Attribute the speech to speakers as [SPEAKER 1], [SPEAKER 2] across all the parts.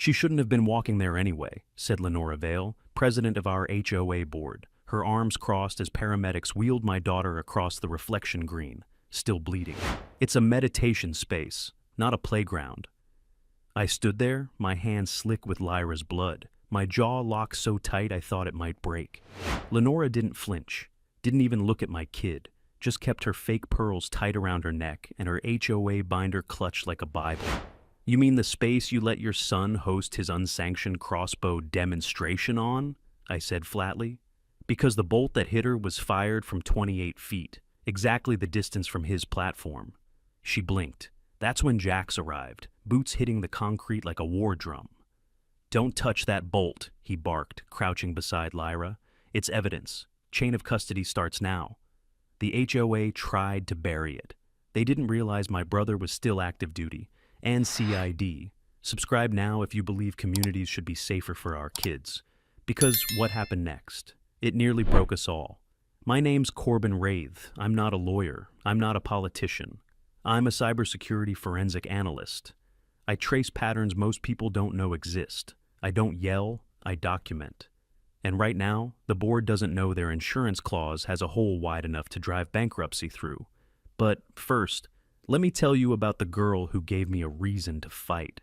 [SPEAKER 1] She shouldn't have been walking there anyway, said Lenora Vale, president of our HOA board, her arms crossed as paramedics wheeled my daughter across the reflection green, still bleeding. It's a meditation space, not a playground. I stood there, my hands slick with Lyra's blood, my jaw locked so tight I thought it might break. Lenora didn't flinch, didn't even look at my kid, just kept her fake pearls tight around her neck and her HOA binder clutched like a Bible. You mean the space you let your son host his unsanctioned crossbow demonstration on? I said flatly. Because the bolt that hit her was fired from 28 feet, exactly the distance from his platform. She blinked. That's when Jax arrived, boots hitting the concrete like a war drum. Don't touch that bolt, he barked, crouching beside Lyra. It's evidence. Chain of custody starts now. The HOA tried to bury it. They didn't realize my brother was still active duty, and CID. Subscribe now if you believe communities should be safer for our kids. Because what happened next? It nearly broke us all. My name's Corbin Wraith. I'm not a lawyer. I'm not a politician. I'm a cybersecurity forensic analyst. I trace patterns most people don't know exist. I don't yell, I document. And right now, the board doesn't know their insurance clause has a hole wide enough to drive bankruptcy through. But first, let me tell you about the girl who gave me a reason to fight.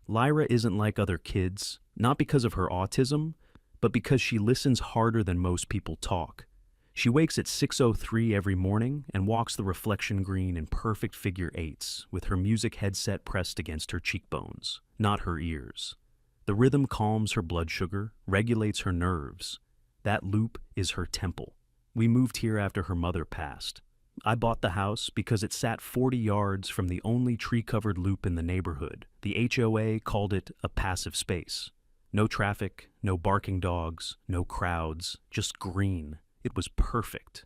[SPEAKER 1] Lyra isn't like other kids, not because of her autism, but because she listens harder than most people talk. She wakes at 6:03 every morning and walks the reflection green in perfect figure eights, with her music headset pressed against her cheekbones, not her ears. The rhythm calms her blood sugar, regulates her nerves. That loop is her temple. We moved here after her mother passed. I bought the house because it sat 40 yards from the only tree-covered loop in the neighborhood. The HOA called it a passive space. No traffic, no barking dogs, no crowds, just green. It was perfect.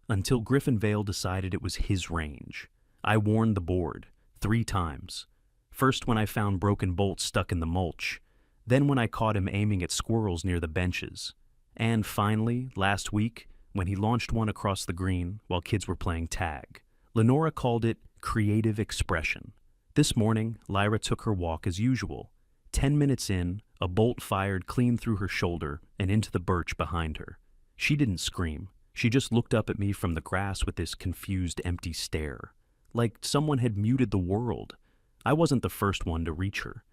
[SPEAKER 1] Until Griffin Vale decided it was his range. I warned the board 3 times. First when I found broken bolts stuck in the mulch, then when I caught him aiming at squirrels near the benches, and finally, last week, when he launched one across the green while kids were playing tag. Lenora called it creative expression. This morning, Lyra took her walk as usual. 10 minutes in, a bolt fired clean through her shoulder and into the birch behind her. She didn't scream. She just looked up at me from the grass with this confused, empty stare. Like someone had muted the world. I wasn't the first one to reach her.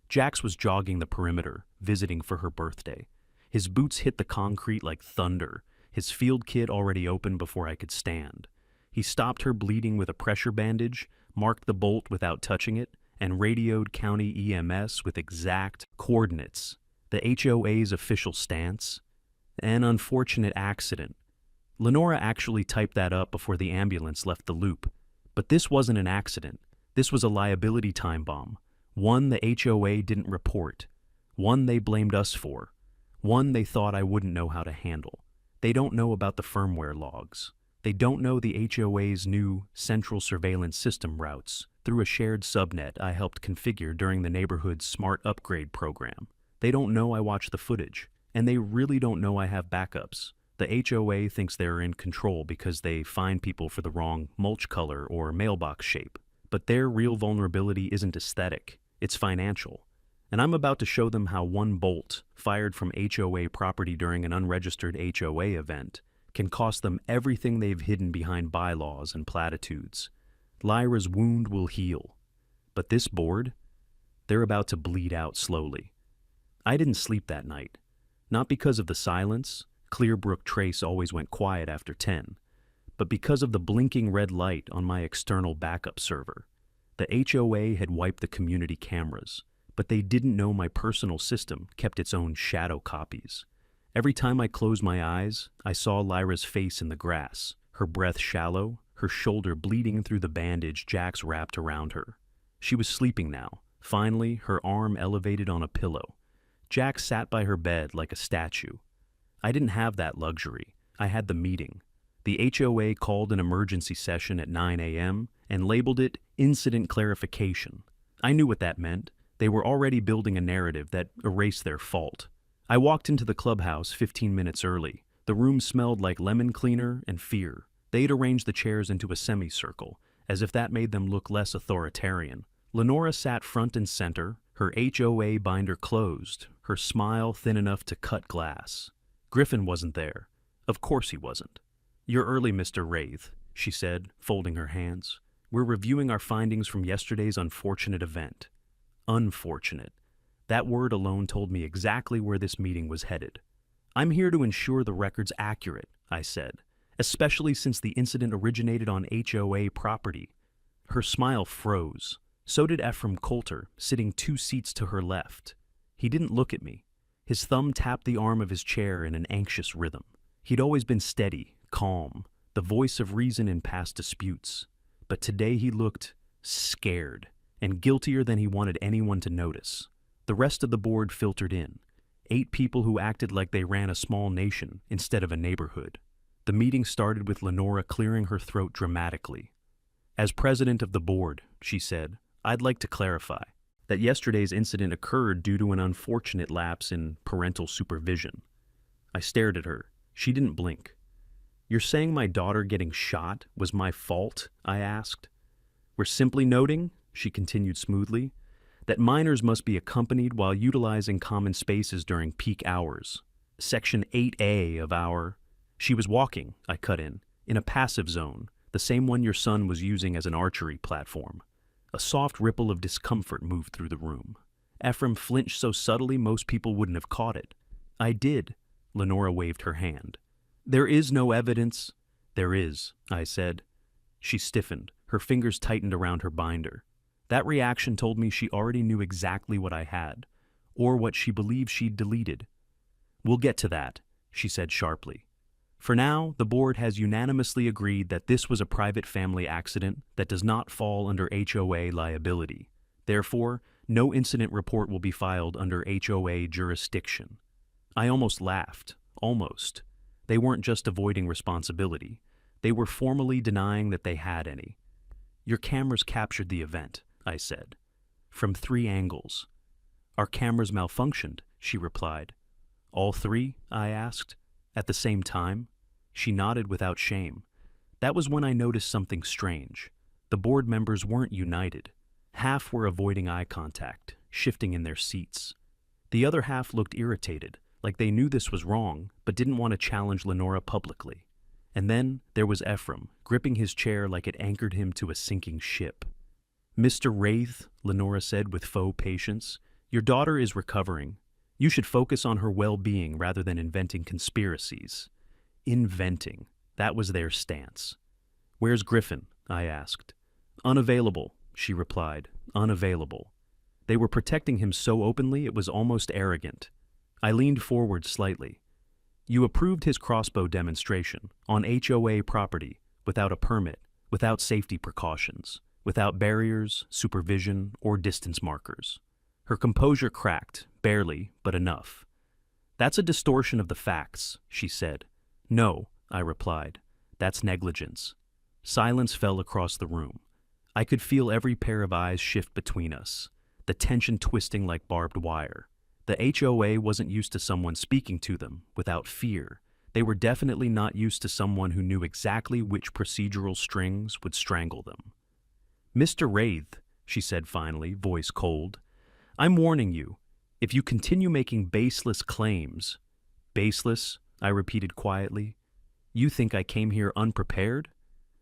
[SPEAKER 1] Jax was jogging the perimeter, visiting for her birthday. His boots hit the concrete like thunder, his field kit already open before I could stand. He stopped her bleeding with a pressure bandage, marked the bolt without touching it, and radioed county EMS with exact coordinates. The HOA's official stance. An unfortunate accident. Lenora actually typed that up before the ambulance left the loop. But this wasn't an accident. This was a liability time bomb. One the HOA didn't report. One they blamed us for. One they thought I wouldn't know how to handle. They don't know about the firmware logs. They don't know the HOA's new central surveillance system routes through a shared subnet I helped configure during the neighborhood's smart upgrade program. They don't know I watch the footage, and they really don't know I have backups. The HOA thinks they're in control because they fine people for the wrong mulch color or mailbox shape. But their real vulnerability isn't aesthetic, it's financial. And I'm about to show them how one bolt, fired from HOA property during an unregistered HOA event, can cost them everything they've hidden behind bylaws and platitudes. Lyra's wound will heal. But this board, they're about to bleed out slowly. I didn't sleep that night. Not because of the silence, Clearbrook Trace always went quiet after 10, but because of the blinking red light on my external backup server. The HOA had wiped the community cameras, but they didn't know my personal system kept its own shadow copies. Every time I closed my eyes, I saw Lyra's face in the grass, her breath shallow, her shoulder bleeding through the bandage Jax wrapped around her. She was sleeping now, finally, her arm elevated on a pillow. Jax sat by her bed like a statue. I didn't have that luxury. I had the meeting. The HOA called an emergency session at 9 a.m. and labeled it incident clarification. I knew what that meant. They were already building a narrative that erased their fault. I walked into the clubhouse 15 minutes early. The room smelled like lemon cleaner and fear. They'd arranged the chairs into a semicircle, as if that made them look less authoritarian. Lenora sat front and center, Her HOA binder closed, her smile thin enough to cut glass. Griffin wasn't there. Of course he wasn't. "You're early, Mr. Wraith," she said, folding her hands. "We're reviewing our findings from yesterday's unfortunate event." Unfortunate. That word alone told me exactly where this meeting was headed. "I'm here to ensure the record's accurate," I said, "especially since the incident originated on HOA property." Her smile froze. So did Ephraim Coulter, sitting 2 seats to her left. He didn't look at me. His thumb tapped the arm of his chair in an anxious rhythm. He'd always been steady, calm, the voice of reason in past disputes. But today he looked scared, and guiltier than he wanted anyone to notice. The rest of the board filtered in. 8 people who acted like they ran a small nation instead of a neighborhood. The meeting started with Lenora clearing her throat dramatically. "As president of the board," she said, "I'd like to clarify that yesterday's incident occurred due to an unfortunate lapse in parental supervision." I stared at her. She didn't blink. "You're saying my daughter getting shot was my fault?" I asked. "We're simply noting," she continued smoothly, "that minors must be accompanied while utilizing common spaces during peak hours. Section 8A of our—" "She was walking," I cut in a passive zone, the same one your son was using as an archery platform." A soft ripple of discomfort moved through the room. Ephraim flinched so subtly most people wouldn't have caught it. "I did." Lenora waved her hand. "There is no evidence." "There is," I said. She stiffened, her fingers tightened around her binder. That reaction told me she already knew exactly what I had, or what she believed she'd deleted. "We'll get to that," she said sharply. "For now, the board has unanimously agreed that this was a private family accident that does not fall under HOA liability. Therefore, no incident report will be filed under HOA jurisdiction." I almost laughed. Almost. They weren't just avoiding responsibility. They were formally denying that they had any. "Your cameras captured the event," I said. "From 3 angles." "Our cameras malfunctioned," she replied. "All 3?" I asked. "At the same time?" She nodded without shame. That was when I noticed something strange. The board members weren't united. Half were avoiding eye contact, shifting in their seats. The other half looked irritated, like they knew this was wrong, but didn't want to challenge Lenora publicly. And then there was Ephraim, gripping his chair like it anchored him to a sinking ship. "Mr. Wraith," Lenora said with faux patience, "your daughter is recovering. You should focus on her well-being rather than inventing conspiracies." Inventing. That was their stance. "Where's Griffin?" I asked. "Unavailable," she replied. "Unavailable." They were protecting him so openly it was almost arrogant. I leaned forward slightly. "You approved his crossbow demonstration on HOA property without a permit, without safety precautions, without barriers, supervision, or distance markers." Her composure cracked, barely, but enough. "That's a distortion of the facts," she said. "No," I replied. "That's negligence." Silence fell across the room. I could feel every pair of eyes shift between us, the tension twisting like barbed wire. The HOA wasn't used to someone speaking to them without fear. They were definitely not used to someone who knew exactly which procedural strings would strangle them. "Mr. Wraith," she said finally, voice cold, "I'm warning you. If you continue making baseless claims—" "Baseless?" I repeated quietly. "You think I came here unprepared?"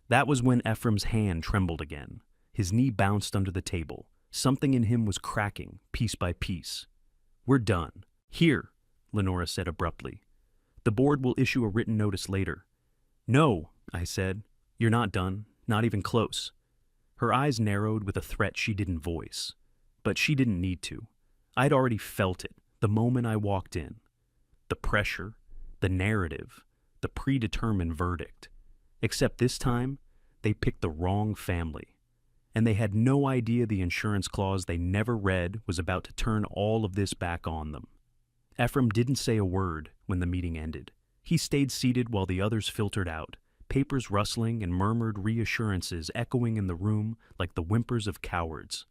[SPEAKER 1] That was when Ephraim's hand trembled again. His knee bounced under the table. Something in him was cracking, piece by piece. "We're done. Here," Lenora said abruptly. "The board will issue a written notice later." "No," I said. "You're not done. Not even close." Her eyes narrowed with a threat she didn't voice. But she didn't need to. I'd already felt it the moment I walked in. The pressure, the narrative, the predetermined verdict. Except this time, they picked the wrong family. And they had no idea the insurance clause they never read was about to turn all of this back on them. Ephraim didn't say a word when the meeting ended. He stayed seated while the others filtered out, papers rustling and murmured reassurances echoing in the room like the whimpers of cowards.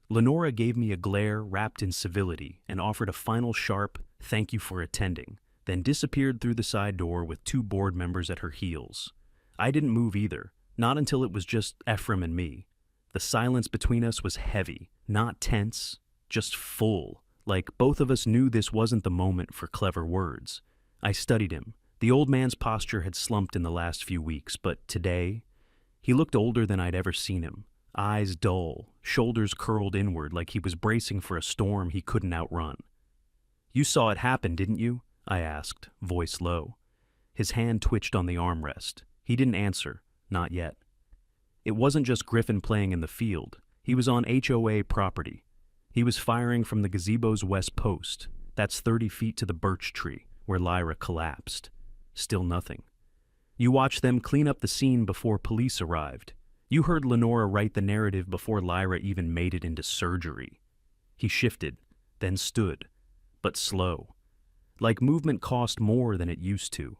[SPEAKER 1] Lenora gave me a glare wrapped in civility and offered a final sharp "thank you for attending," then disappeared through the side door with 2 board members at her heels. I didn't move either, not until it was just Ephraim and me. The silence between us was heavy, not tense, just full, like both of us knew this wasn't the moment for clever words. I studied him. The old man's posture had slumped in the last few weeks, but today, he looked older than I'd ever seen him. Eyes dull, shoulders curled inward like he was bracing for a storm he couldn't outrun. "You saw it happen, didn't you?" I asked, voice low. His hand twitched on the armrest. He didn't answer, not yet. It wasn't just Griffin playing in the field. He was on HOA property. He was firing from the gazebo's west post. That's 30 feet to the birch tree, where Lyra collapsed. Still nothing. You watched them clean up the scene before police arrived. You heard Lenora write the narrative before Lyra even made it into surgery. He shifted, then stood, but slow. Like movement cost more than it used to.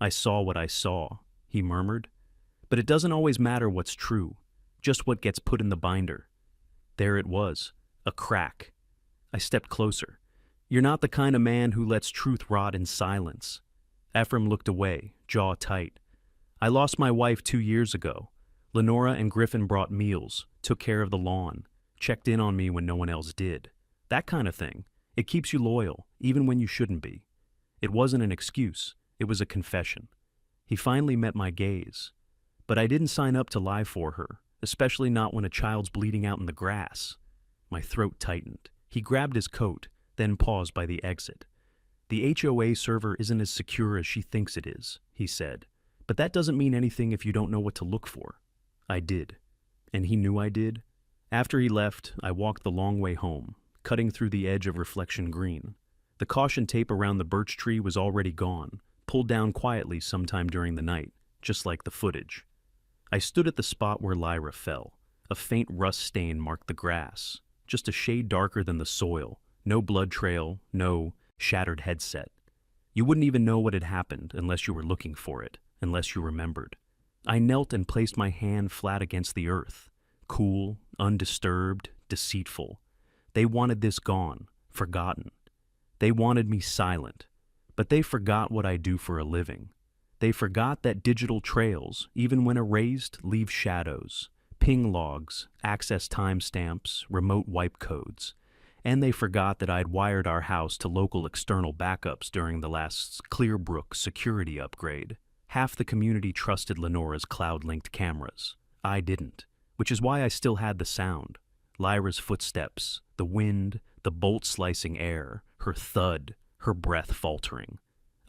[SPEAKER 1] "I saw what I saw," he murmured. "But it doesn't always matter what's true, just what gets put in the binder." There it was, a crack. I stepped closer. "You're not the kind of man who lets truth rot in silence." Ephraim looked away, jaw tight. "I lost my wife 2 years ago. Lenora and Griffin brought meals, took care of the lawn, checked in on me when no one else did. That kind of thing. It keeps you loyal, even when you shouldn't be." It wasn't an excuse. It was a confession. He finally met my gaze. "But I didn't sign up to lie for her, especially not when a child's bleeding out in the grass." My throat tightened. He grabbed his coat, then paused by the exit. "The HOA server isn't as secure as she thinks it is," he said. "But that doesn't mean anything if you don't know what to look for." I did. And he knew I did. After he left, I walked the long way home, cutting through the edge of reflection green. The caution tape around the birch tree was already gone, pulled down quietly sometime during the night, just like the footage. I stood at the spot where Lyra fell. A faint rust stain marked the grass, just a shade darker than the soil. No blood trail, no shattered headset. You wouldn't even know what had happened unless you were looking for it, unless you remembered. I knelt and placed my hand flat against the earth. Cool, undisturbed, deceitful. They wanted this gone, forgotten. They wanted me silent. But they forgot what I do for a living. They forgot that digital trails, even when erased, leave shadows. Ping logs, access timestamps, remote wipe codes. And they forgot that I'd wired our house to local external backups during the last Clearbrook security upgrade. Half the community trusted Lenora's cloud-linked cameras. I didn't, which is why I still had the sound. Lyra's footsteps, the wind, the bolt-slicing air, her thud, her breath faltering.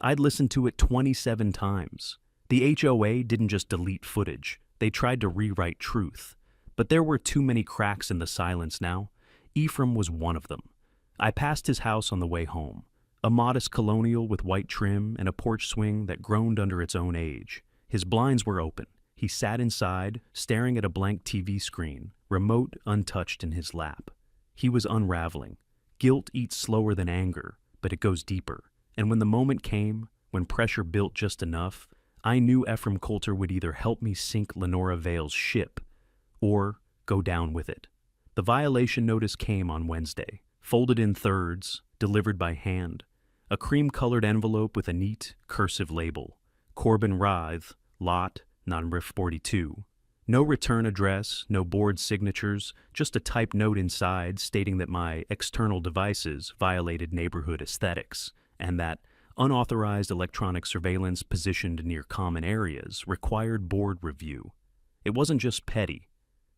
[SPEAKER 1] I'd listened to it 27 times. The HOA didn't just delete footage. They tried to rewrite truth. But there were too many cracks in the silence now. Ephraim was one of them. I passed his house on the way home. A modest colonial with white trim and a porch swing that groaned under its own age. His blinds were open. He sat inside, staring at a blank TV screen, remote untouched in his lap. He was unraveling. Guilt eats slower than anger, but it goes deeper. And when the moment came, when pressure built just enough, I knew Ephraim Coulter would either help me sink Lenora Vale's ship or go down with it. The violation notice came on Wednesday, folded in thirds, delivered by hand. A cream-colored envelope with a neat, cursive label. Corbin Writhe, lot, number 42. No return address, no board signatures, just a typed note inside stating that my external devices violated neighborhood aesthetics, and that unauthorized electronic surveillance positioned near common areas required board review. It wasn't just petty.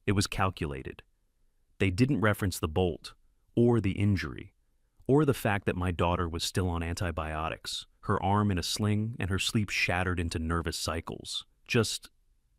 [SPEAKER 1] It was calculated. They didn't reference the bolt, or the injury, or the fact that my daughter was still on antibiotics, her arm in a sling and her sleep shattered into nervous cycles. Just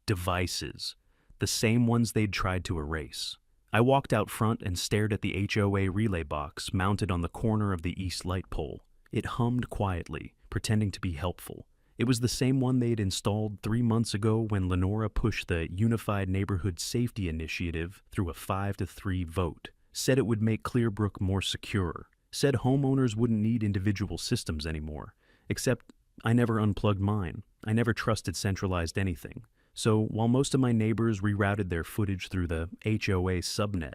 [SPEAKER 1] devices, the same ones they'd tried to erase. I walked out front and stared at the HOA relay box mounted on the corner of the east light pole. It hummed quietly, pretending to be helpful. It was the same one they'd installed 3 months ago when Lenora pushed the Unified Neighborhood Safety Initiative through a 5-3 vote, said it would make Clearbrook more secure, said homeowners wouldn't need individual systems anymore, except I never unplugged mine. I never trusted centralized anything. So while most of my neighbors rerouted their footage through the HOA subnet,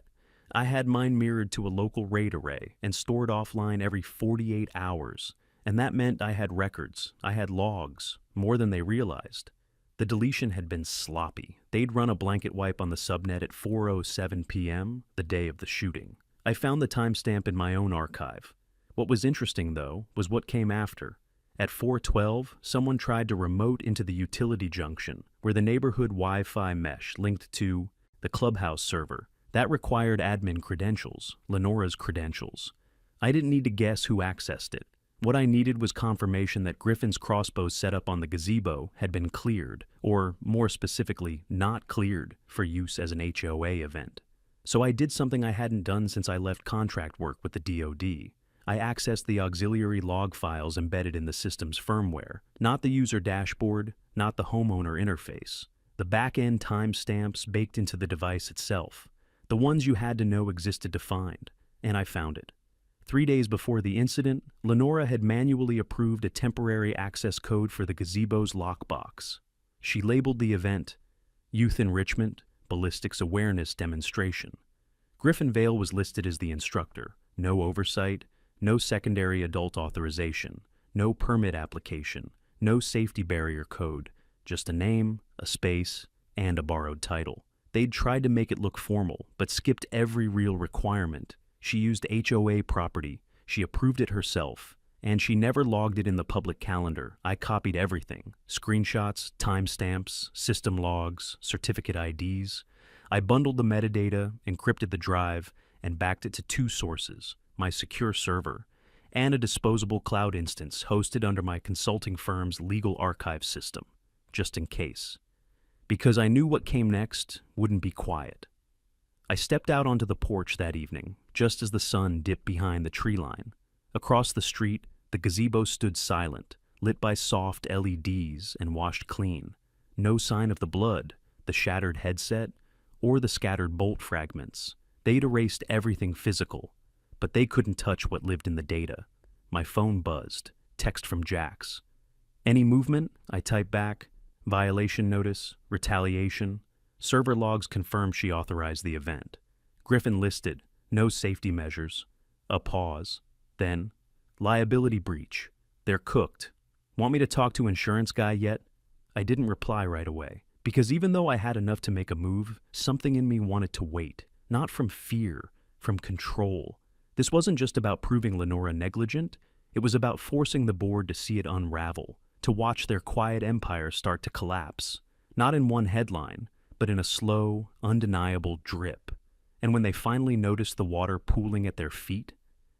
[SPEAKER 1] I had mine mirrored to a local RAID array and stored offline every 48 hours. And that meant I had records, I had logs, more than they realized. The deletion had been sloppy. They'd run a blanket wipe on the subnet at 4:07 p.m. the day of the shooting. I found the timestamp in my own archive. What was interesting, though, was what came after. At 4:12, someone tried to remote into the utility junction, where the neighborhood Wi-Fi mesh linked to the clubhouse server. That required admin credentials, Lenora's credentials. I didn't need to guess who accessed it. What I needed was confirmation that Griffin's crossbow setup on the gazebo had been cleared, or more specifically, not cleared for use as an HOA event. So I did something I hadn't done since I left contract work with the DoD. I accessed the auxiliary log files embedded in the system's firmware, not the user dashboard, not the homeowner interface. The back-end timestamps baked into the device itself, the ones you had to know existed to find, and I found it. 3 days before the incident, Lenora had manually approved a temporary access code for the gazebo's lockbox. She labeled the event Youth Enrichment Ballistics Awareness Demonstration. Griffin Vale was listed as the instructor. No oversight, no secondary adult authorization, no permit application, no safety barrier code, just a name, a space, and a borrowed title. They'd tried to make it look formal, but skipped every real requirement. She used HOA property, she approved it herself, and she never logged it in the public calendar. I copied everything: screenshots, timestamps, system logs, certificate IDs. I bundled the metadata, encrypted the drive, and backed it to 2 sources: my secure server and a disposable cloud instance hosted under my consulting firm's legal archive system, just in case. Because I knew what came next wouldn't be quiet. I stepped out onto the porch that evening, just as the sun dipped behind the tree line. Across the street, the gazebo stood silent, lit by soft LEDs and washed clean. No sign of the blood, the shattered headset, or the scattered bolt fragments. They'd erased everything physical, but they couldn't touch what lived in the data. My phone buzzed. Text from Jax. "Any movement?" I typed back. "Violation notice, retaliation." Server logs confirmed she authorized the event. Griffin listed, "No safety measures." A pause. Then, "Liability breach. They're cooked. Want me to talk to insurance guy yet?" I didn't reply right away, because even though I had enough to make a move, something in me wanted to wait. Not from fear, from control. This wasn't just about proving Lenora negligent, it was about forcing the board to see it unravel, to watch their quiet empire start to collapse. Not in one headline, but in a slow, undeniable drip. And when they finally noticed the water pooling at their feet,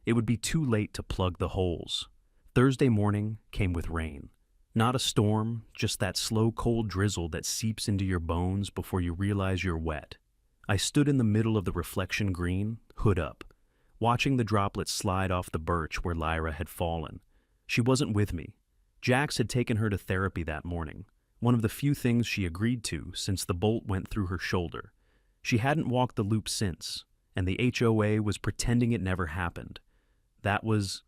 [SPEAKER 1] it would be too late to plug the holes. Thursday morning came with rain. Not a storm, just that slow, cold drizzle that seeps into your bones before you realize you're wet. I stood in the middle of the reflection green, hood up, watching the droplets slide off the birch where Lyra had fallen. She wasn't with me. Jax had taken her to therapy that morning, one of the few things she agreed to since the bolt went through her shoulder. She hadn't walked the loop since, and the HOA was pretending it never happened. That was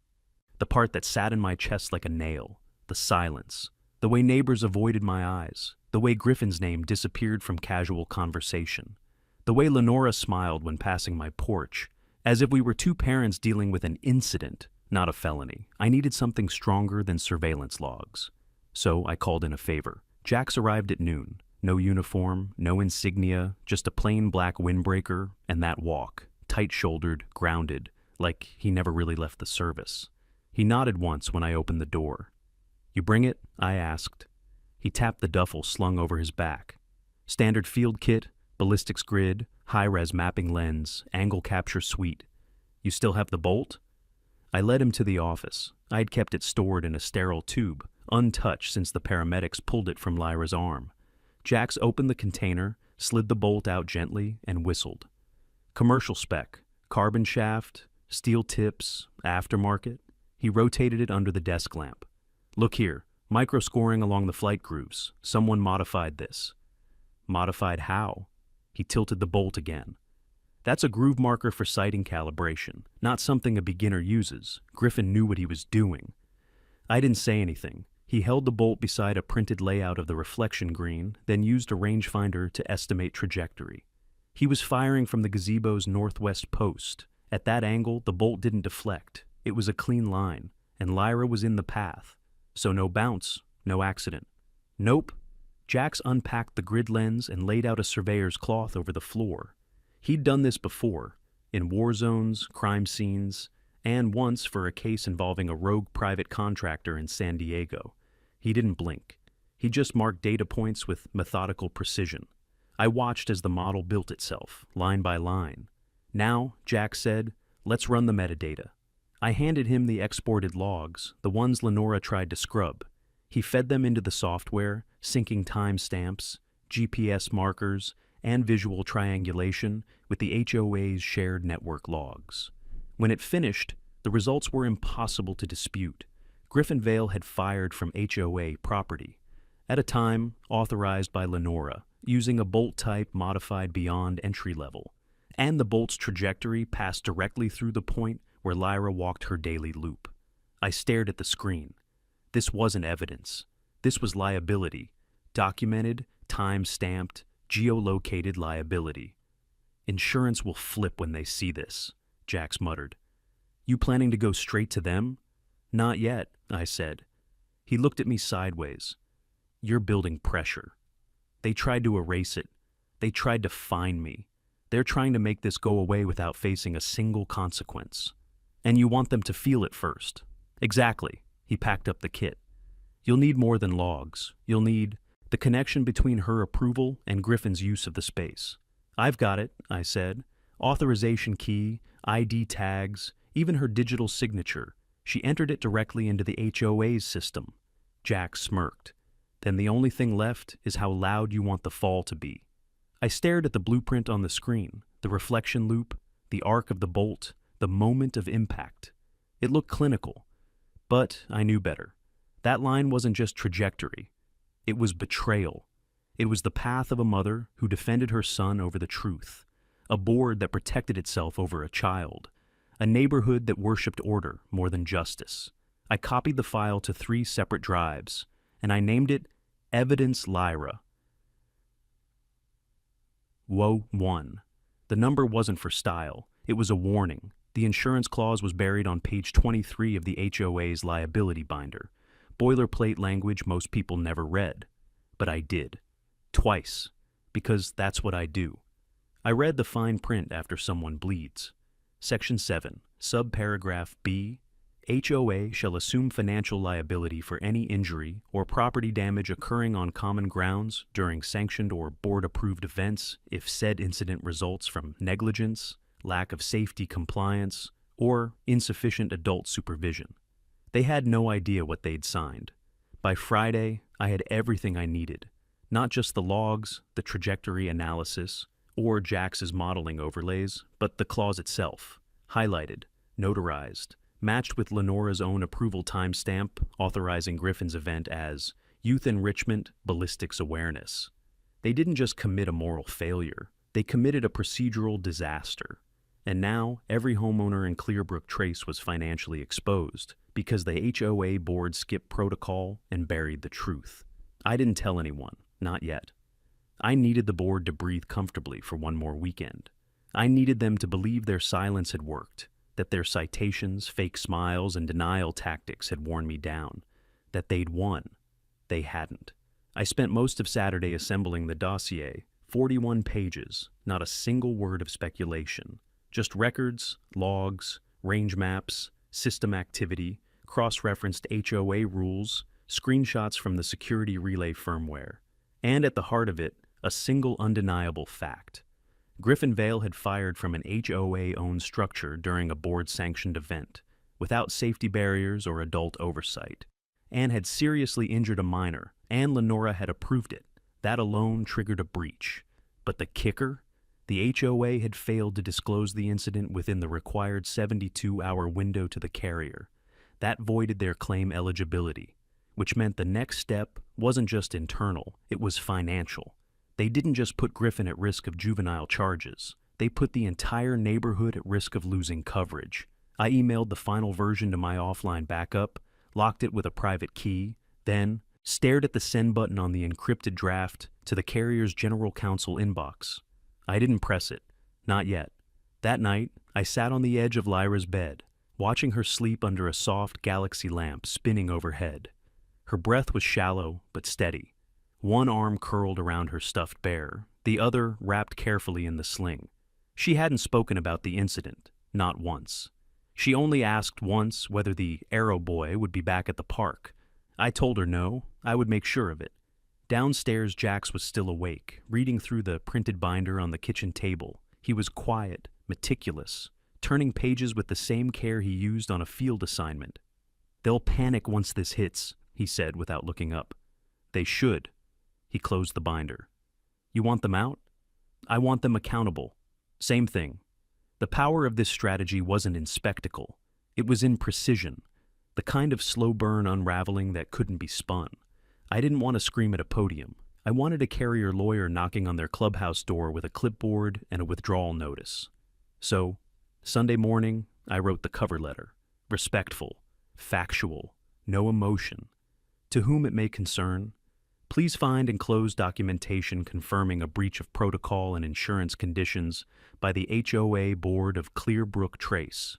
[SPEAKER 1] the part that sat in my chest like a nail, the silence, the way neighbors avoided my eyes, the way Griffin's name disappeared from casual conversation, the way Lenora smiled when passing my porch, as if we were 2 parents dealing with an incident, not a felony. I needed something stronger than surveillance logs. So I called in a favor. Jax arrived at noon. No uniform, no insignia, just a plain black windbreaker and that walk, tight-shouldered, grounded, like he never really left the service. He nodded once when I opened the door. "You bring it?" I asked. He tapped the duffel slung over his back. "Standard field kit, ballistics grid, high-res mapping lens, angle capture suite. You still have the bolt?" I led him to the office. I'd kept it stored in a sterile tube, untouched since the paramedics pulled it from Lyra's arm. Jax opened the container, slid the bolt out gently, and whistled. "Commercial spec, carbon shaft, steel tips, aftermarket." He rotated it under the desk lamp. "Look here, micro-scoring along the flight grooves. Someone modified this." "Modified how?" He tilted the bolt again. "That's a groove marker for sighting calibration, not something a beginner uses." Griffin knew what he was doing. I didn't say anything. He held the bolt beside a printed layout of the reflection green, then used a rangefinder to estimate trajectory. He was firing from the gazebo's northwest post. At that angle, the bolt didn't deflect. It was a clean line, and Lyra was in the path. So no bounce, no accident. "Nope." Jax unpacked the grid lens and laid out a surveyor's cloth over the floor. He'd done this before. in war zones, crime scenes, and once for a case involving a rogue private contractor in San Diego. He didn't blink. He just marked data points with methodical precision. I watched as the model built itself, line by line. Now, Jack said, let's run the metadata. I handed him the exported logs, the ones Lenora tried to scrub. He fed them into the software, syncing timestamps, GPS markers, and visual triangulation with the HOA's shared network logs. When it finished, the results were impossible to dispute. Griffin Vale had fired from HOA property, at a time authorized by Lenora, using a bolt type modified beyond entry level, and the bolt's trajectory passed directly through the point where Lyra walked her daily loop. I stared at the screen. This wasn't evidence. This was liability. Documented, time-stamped, geolocated liability. Insurance will flip when they see this, Jax muttered. You planning to go straight to them? Not yet, I said. He looked at me sideways. You're building pressure. They tried to erase it. They tried to fine me. They're trying to make this go away without facing a single consequence. And you want them to feel it first. Exactly. He packed up the kit. You'll need more than logs. You'll need the connection between her approval and Griffin's use of the space. I've got it, I said. Authorization key, ID tags, even her digital signature. She entered it directly into the HOA's system. Jack smirked. Then the only thing left is how loud you want the fall to be. I stared at the blueprint on the screen, the reflection loop, the arc of the bolt, the moment of impact. It looked clinical, but I knew better. That line wasn't just trajectory. It was betrayal. It was the path of a mother who defended her son over the truth, a board that protected itself over a child, a neighborhood that worshipped order more than justice. I copied the file to 3 separate drives, and I named it Evidence Lyra. Woe 1. The number wasn't for style. It was a warning. The insurance clause was buried on page 23 of the HOA's liability binder. Boilerplate language most people never read. But I did. Twice. Because that's what I do. I read the fine print after someone bleeds. Section 7, subparagraph B. HOA shall assume financial liability for any injury or property damage occurring on common grounds during sanctioned or board-approved events if said incident results from negligence, lack of safety compliance, or insufficient adult supervision. They had no idea what they'd signed. By Friday, I had everything I needed, not just the logs, the trajectory analysis, or Jax's modeling overlays, but the clause itself, highlighted, notarized, matched with Lenora's own approval timestamp authorizing Griffin's event as Youth Enrichment Ballistics Awareness. They didn't just commit a moral failure, they committed a procedural disaster. And now, every homeowner in Clearbrook Trace was financially exposed because the HOA board skipped protocol and buried the truth. I didn't tell anyone, not yet. I needed the board to breathe comfortably for one more weekend. I needed them to believe their silence had worked, that their citations, fake smiles, and denial tactics had worn me down, that they'd won. They hadn't. I spent most of Saturday assembling the dossier, 41 pages, not a single word of speculation. Just records, logs, range maps, system activity, cross-referenced HOA rules, screenshots from the security relay firmware. And at the heart of it, a single undeniable fact. Griffin Vale had fired from an HOA-owned structure during a board-sanctioned event, without safety barriers or adult oversight, and had seriously injured a minor, and Lenora had approved it. That alone triggered a breach. But the kicker? The HOA had failed to disclose the incident within the required 72-hour window to the carrier. That voided their claim eligibility, which meant the next step wasn't just internal, it was financial. They didn't just put Griffin at risk of juvenile charges. They put the entire neighborhood at risk of losing coverage. I emailed the final version to my offline backup, locked it with a private key, then stared at the send button on the encrypted draft to the carrier's general counsel inbox. I didn't press it. Not yet. That night, I sat on the edge of Lyra's bed, watching her sleep under a soft galaxy lamp spinning overhead. Her breath was shallow but steady. One arm curled around her stuffed bear, the other wrapped carefully in the sling. She hadn't spoken about the incident, not once. She only asked once whether the Arrow boy would be back at the park. I told her no, I would make sure of it. Downstairs, Jax was still awake, reading through the printed binder on the kitchen table. He was quiet, meticulous, turning pages with the same care he used on a field assignment. "They'll panic once this hits," he said without looking up. "They should." He closed the binder. "You want them out?" "I want them accountable." Same thing. The power of this strategy wasn't in spectacle. It was in precision, the kind of slow burn unraveling that couldn't be spun. I didn't want to scream at a podium. I wanted a carrier lawyer knocking on their clubhouse door with a clipboard and a withdrawal notice. So, Sunday morning, I wrote the cover letter. Respectful, factual, no emotion. To whom it may concern, please find enclosed documentation confirming a breach of protocol and insurance conditions by the HOA Board of Clearbrook Trace.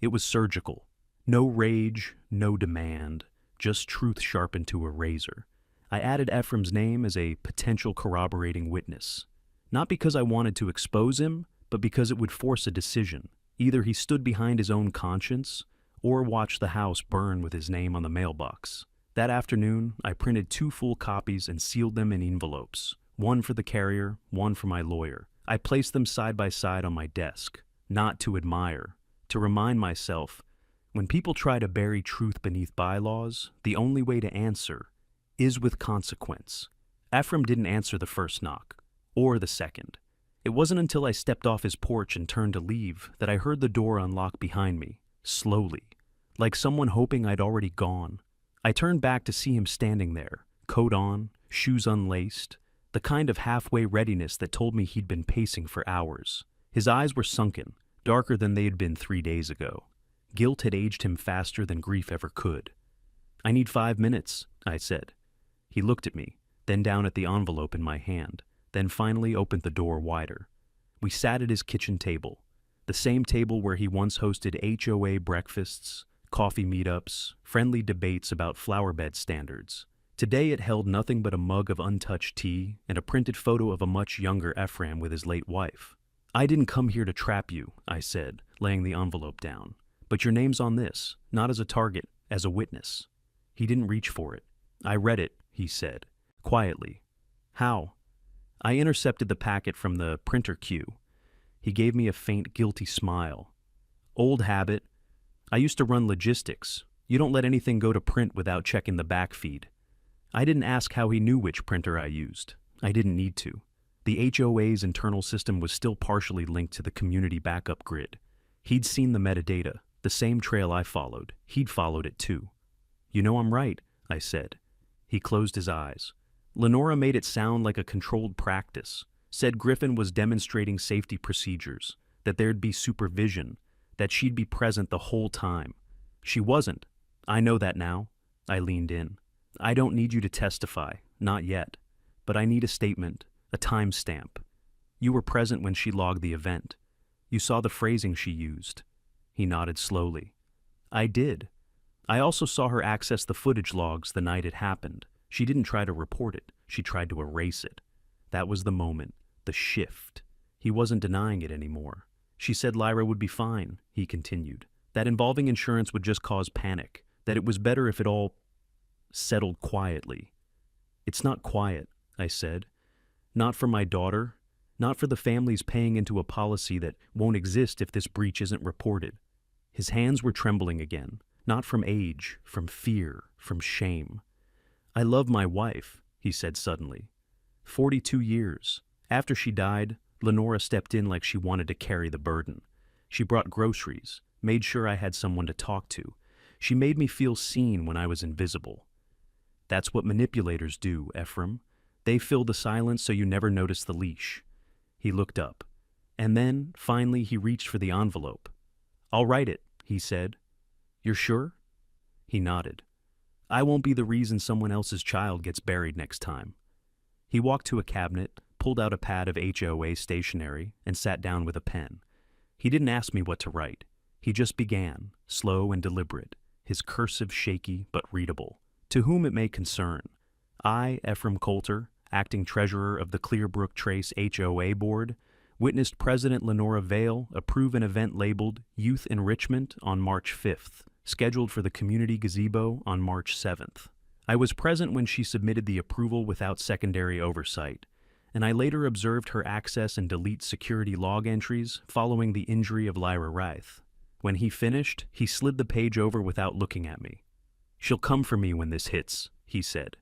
[SPEAKER 1] It was surgical. No rage, no demand, just truth sharpened to a razor. I added Ephraim's name as a potential corroborating witness. Not because I wanted to expose him, but because it would force a decision. Either he stood behind his own conscience, or watched the house burn with his name on the mailbox. That afternoon, I printed 2 full copies and sealed them in envelopes. One for the carrier, one for my lawyer. I placed them side by side on my desk, not to admire, to remind myself, when people try to bury truth beneath bylaws, the only way to answer is with consequence. Ephraim didn't answer the first knock, or the second. It wasn't until I stepped off his porch and turned to leave that I heard the door unlock behind me, slowly, like someone hoping I'd already gone. I turned back to see him standing there, coat on, shoes unlaced, the kind of halfway readiness that told me he'd been pacing for hours. His eyes were sunken, darker than they had been 3 days ago. Guilt had aged him faster than grief ever could. "I need 5 minutes," I said. He looked at me, then down at the envelope in my hand, then finally opened the door wider. We sat at his kitchen table, the same table where he once hosted HOA breakfasts, coffee meetups, friendly debates about flowerbed standards. Today it held nothing but a mug of untouched tea and a printed photo of a much younger Ephraim with his late wife. "I didn't come here to trap you," I said, laying the envelope down. "But your name's on this, not as a target, as a witness." He didn't reach for it. "I read it," he said, quietly. "How?" I intercepted the packet from the printer queue. He gave me a faint, guilty smile. "Old habit. I used to run logistics. You don't let anything go to print without checking the backfeed." I didn't ask how he knew which printer I used. I didn't need to. The HOA's internal system was still partially linked to the community backup grid. He'd seen the metadata, the same trail I followed. He'd followed it too. "You know I'm right," I said. He closed his eyes. Lenora made it sound like a controlled practice, said Griffin was demonstrating safety procedures, that there'd be supervision, that she'd be present the whole time. She wasn't. I know that now. I leaned in. "I don't need you to testify, not yet, but I need a statement, a timestamp. You were present when she logged the event. You saw the phrasing she used." He nodded slowly. "I did. I also saw her access the footage logs the night it happened. She didn't try to report it. She tried to erase it. That was the moment, the shift. He wasn't denying it anymore. She said Lyra would be fine," he continued, "that involving insurance would just cause panic, that it was better if it all settled quietly." "It's not quiet," I said. "Not for my daughter, not for the families paying into a policy that won't exist if this breach isn't reported." His hands were trembling again, not from age, from fear, from shame. "I love my wife," he said suddenly. 42 years. After she died, Lenora stepped in like she wanted to carry the burden. She brought groceries, made sure I had someone to talk to. She made me feel seen when I was invisible. "That's what manipulators do, Ephraim. They fill the silence so you never notice the leash." He looked up. And then, finally, he reached for the envelope. "I'll write it," he said. "You're sure?" He nodded. "I won't be the reason someone else's child gets buried next time." He walked to a cabinet, pulled out a pad of HOA stationery, and sat down with a pen. He didn't ask me what to write. He just began, slow and deliberate, his cursive shaky but readable. "To whom it may concern, I, Ephraim Coulter, acting treasurer of the Clearbrook Trace HOA Board, Witnessed President Lenora Vale approve an event labeled Youth Enrichment on March 5th, scheduled for the community gazebo on March 7th. I was present when she submitted the approval without secondary oversight, and I later observed her access and delete security log entries following the injury of Lyra Reith. When he finished, he slid the page over without looking at me. "She'll come for me when this hits," he said.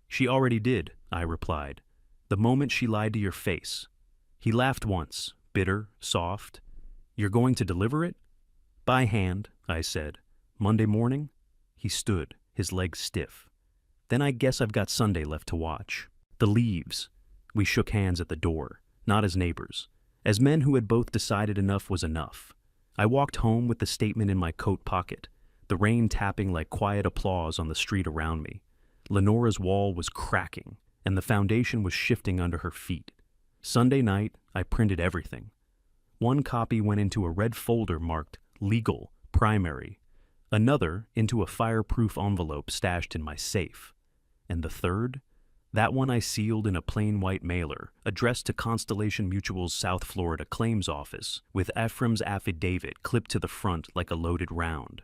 [SPEAKER 1] "She already did," I replied, "the moment she lied to your face." He laughed once, bitter, soft. "You're going to deliver it?" "By hand," I said. "Monday morning?" He stood, his legs stiff. "Then I guess I've got Sunday left to watch." The leaves. We shook hands at the door, not as neighbors, as men who had both decided enough was enough. I walked home with the statement in my coat pocket, the rain tapping like quiet applause on the street around me. Lenora's wall was cracking, and the foundation was shifting under her feet. Sunday night, I printed everything. One copy went into a red folder marked Legal, Primary. Another into a fireproof envelope stashed in my safe. And the third? That one I sealed in a plain white mailer, addressed to Constellation Mutual's South Florida claims office, with Ephraim's affidavit clipped to the front like a loaded round.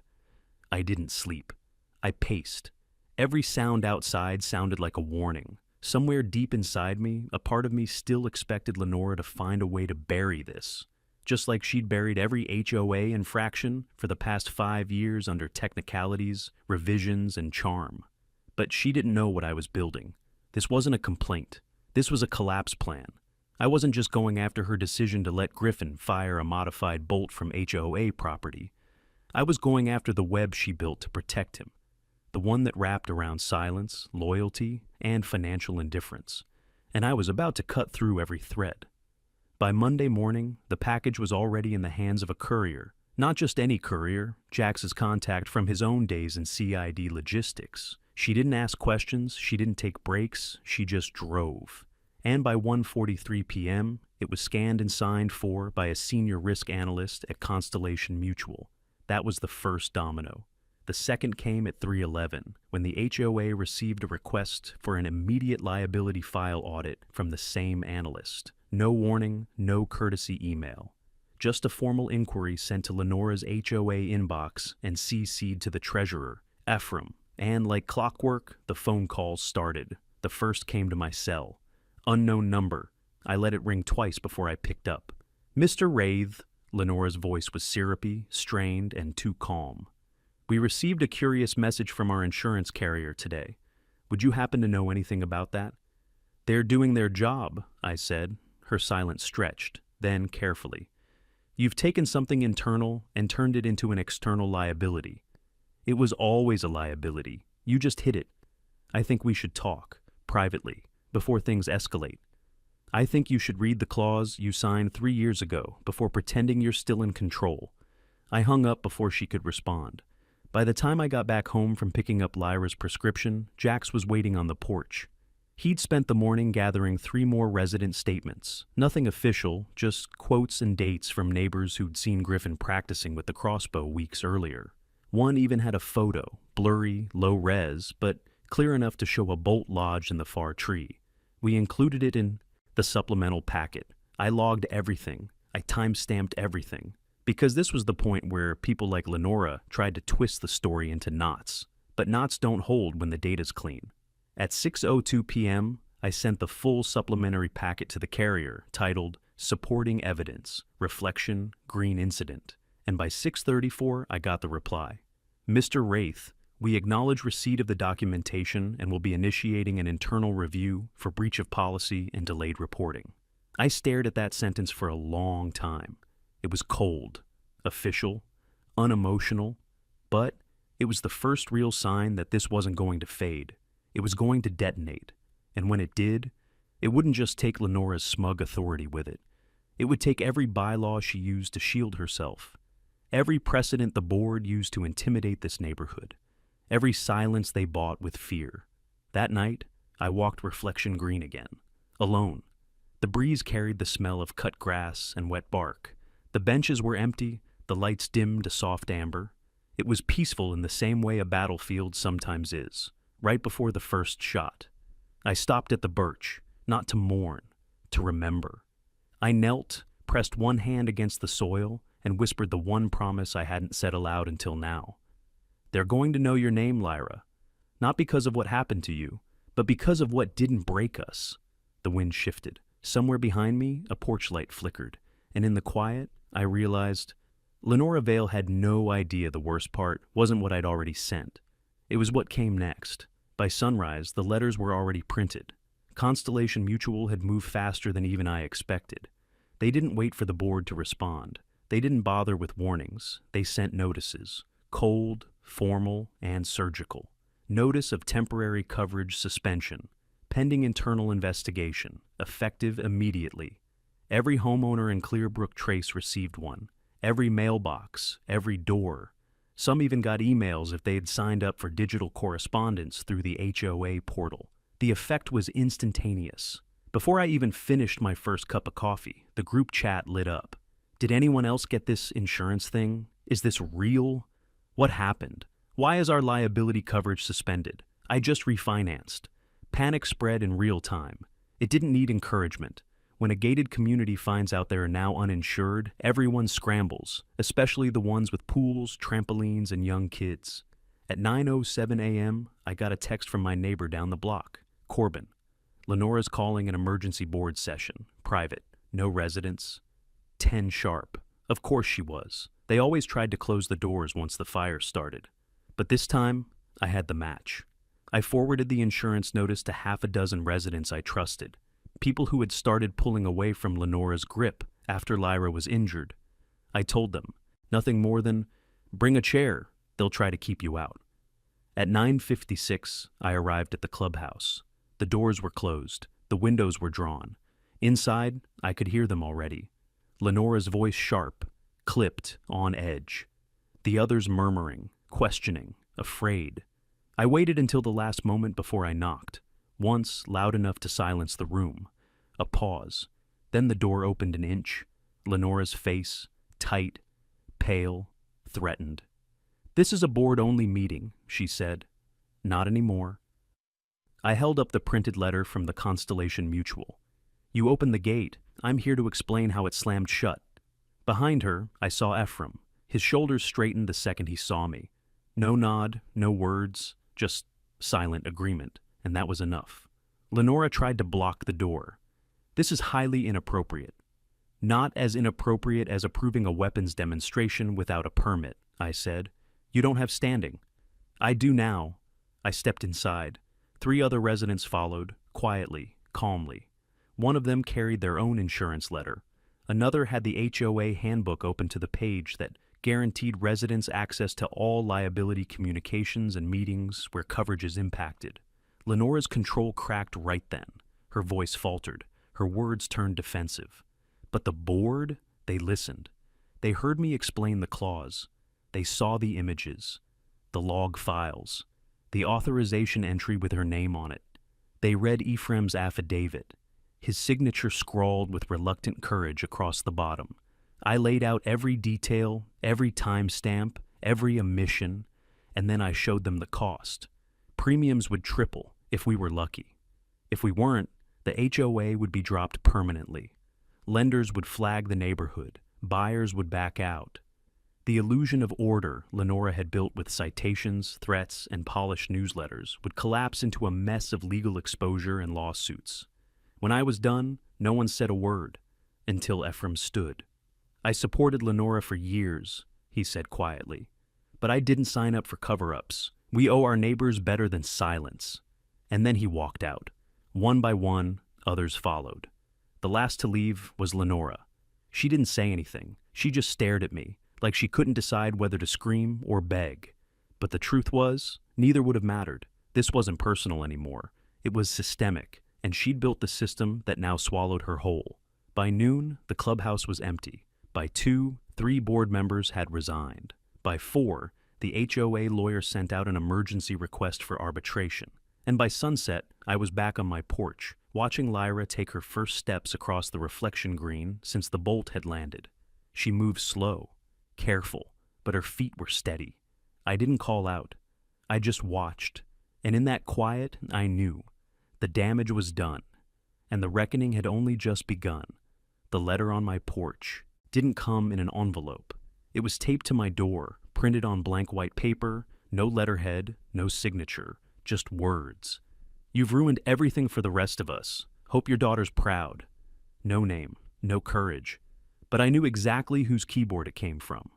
[SPEAKER 1] I didn't sleep. I paced. Every sound outside sounded like a warning. Somewhere deep inside me, a part of me still expected Lenora to find a way to bury this, just like she'd buried every HOA infraction for the past 5 years under technicalities, revisions, and charm. But she didn't know what I was building. This wasn't a complaint. This was a collapse plan. I wasn't just going after her decision to let Griffin fire a modified bolt from HOA property. I was going after the web she built to protect him, the one that wrapped around silence, loyalty, and financial indifference. And I was about to cut through every thread. By Monday morning, the package was already in the hands of a courier. Not just any courier, Jax's contact from his own days in CID logistics. She didn't ask questions, she didn't take breaks, she just drove. And by 1:43 p.m., it was scanned and signed for by a senior risk analyst at Constellation Mutual. That was the first domino. The second came at 3:11, when the HOA received a request for an immediate liability file audit from the same analyst. No warning, no courtesy email. Just a formal inquiry sent to Lenora's HOA inbox and CC'd to the treasurer, Ephraim. And like clockwork, the phone calls started. The first came to my cell. Unknown number. I let it ring twice before I picked up. "Mr. Wraith," Lenora's voice was syrupy, strained, and too calm. "We received a curious message from our insurance carrier today. Would you happen to know anything about that?" "They're doing their job," I said. Her silence stretched, then carefully. "You've taken something internal and turned it into an external liability. It was always a liability. You just hid it. I think we should talk, privately, before things escalate. I think you should read the clause you signed 3 years ago before pretending you're still in control." I hung up before she could respond. By the time I got back home from picking up Lyra's prescription, Jax was waiting on the porch. He'd spent the morning gathering 3 more resident statements. Nothing official, just quotes and dates from neighbors who'd seen Griffin practicing with the Crossbow weeks earlier. One even had a photo, blurry, low-res, but clear enough to show a bolt lodged in the far tree. We included it in the supplemental packet. I logged everything. I time-stamped everything. Because this was the point where people like Lenora tried to twist the story into knots. But knots don't hold when the data's clean. At 6:02 p.m., I sent the full supplementary packet to the carrier, titled Supporting Evidence, Reflection, Green Incident. And by 6:34, I got the reply. "Mr. Wraith, we acknowledge receipt of the documentation and will be initiating an internal review for breach of policy and delayed reporting." I stared at that sentence for a long time. It was cold, official, unemotional, but it was the first real sign that this wasn't going to fade. It was going to detonate. And when it did, it wouldn't just take Lenora's smug authority with it. It would take every bylaw she used to shield herself. Every precedent the board used to intimidate this neighborhood. Every silence they bought with fear. That night, I walked Reflection Green again, alone. The breeze carried the smell of cut grass and wet bark. The benches were empty, the lights dimmed to soft amber. It was peaceful in the same way a battlefield sometimes is, right before the first shot. I stopped at the birch, not to mourn, to remember. I knelt, pressed one hand against the soil, and whispered the one promise I hadn't said aloud until now. "They're going to know your name, Lyra. Not because of what happened to you, but because of what didn't break us." The wind shifted. Somewhere behind me, a porch light flickered, and in the quiet, I realized Lenora Vale had no idea the worst part wasn't what I'd already sent. It was what came next. By sunrise, the letters were already printed. Constellation Mutual had moved faster than even I expected. They didn't wait for the board to respond. They didn't bother with warnings. They sent notices. Cold, formal, and surgical. Notice of temporary coverage suspension. Pending internal investigation. Effective immediately. Every homeowner in Clearbrook Trace received one. Every mailbox. Every door. Some even got emails if they had signed up for digital correspondence through the HOA portal. The effect was instantaneous. Before I even finished my first cup of coffee, the group chat lit up. Did anyone else get this insurance thing? Is this real? What happened? Why is our liability coverage suspended? I just refinanced. Panic spread in real time. It didn't need encouragement. When a gated community finds out they are now uninsured, everyone scrambles, especially the ones with pools, trampolines, and young kids. At 9:07 a.m., I got a text from my neighbor down the block, Corbin. "Lenora's calling an emergency board session. Private. No residents." 10 sharp. Of course she was. They always tried to close the doors once the fire started. But this time, I had the match. I forwarded the insurance notice to half a dozen residents I trusted. People who had started pulling away from Lenora's grip after Lyra was injured. I told them, nothing more than, "Bring a chair, they'll try to keep you out." At 9:56, I arrived at the clubhouse. The doors were closed, the windows were drawn. Inside, I could hear them already. Lenora's voice sharp, clipped, on edge. The others murmuring, questioning, afraid. I waited until the last moment before I knocked. Once, loud enough to silence the room. A pause. Then the door opened an inch. Lenora's face, tight, pale, threatened. "This is a board-only meeting," she said. "Not anymore." I held up the printed letter from the Constellation Mutual. "You opened the gate. I'm here to explain how it slammed shut." Behind her, I saw Ephraim. His shoulders straightened the second he saw me. No nod, no words, just silent agreement. And that was enough. Lenora tried to block the door. "This is highly inappropriate." "Not as inappropriate as approving a weapons demonstration without a permit," I said. "You don't have standing." "I do now." I stepped inside. 3 other residents followed, quietly, calmly. One of them carried their own insurance letter. Another had the HOA handbook open to the page that guaranteed residents access to all liability communications and meetings where coverage is impacted. Lenora's control cracked right then. Her voice faltered. Her words turned defensive. But the board? They listened. They heard me explain the clause. They saw the images, the log files, the authorization entry with her name on it. They read Ephraim's affidavit, his signature scrawled with reluctant courage across the bottom. I laid out every detail, every timestamp, every omission, and then I showed them the cost. Premiums would triple if we were lucky. If we weren't, the HOA would be dropped permanently. Lenders would flag the neighborhood. Buyers would back out. The illusion of order Lenora had built with citations, threats, and polished newsletters would collapse into a mess of legal exposure and lawsuits. When I was done, no one said a word, until Ephraim stood. "I supported Lenora for years," he said quietly, "but I didn't sign up for cover-ups. We owe our neighbors better than silence." And then he walked out. One by one, others followed. The last to leave was Lenora. She didn't say anything. She just stared at me, like she couldn't decide whether to scream or beg. But the truth was, neither would have mattered. This wasn't personal anymore. It was systemic, and she'd built the system that now swallowed her whole. By noon, the clubhouse was empty. By 2, 3 board members had resigned. By 4, the HOA lawyer sent out an emergency request for arbitration. And by sunset, I was back on my porch, watching Lyra take her first steps across the reflection green since the bolt had landed. She moved slow, careful, but her feet were steady. I didn't call out. I just watched. And in that quiet, I knew. The damage was done. And the reckoning had only just begun. the letter on my porch, didn't come in an envelope. It was taped to my door, printed on blank white paper, no letterhead, no signature, just words. You've ruined everything for the rest of us. Hope your daughter's proud. No name, no courage. But I knew exactly whose keyboard it came from.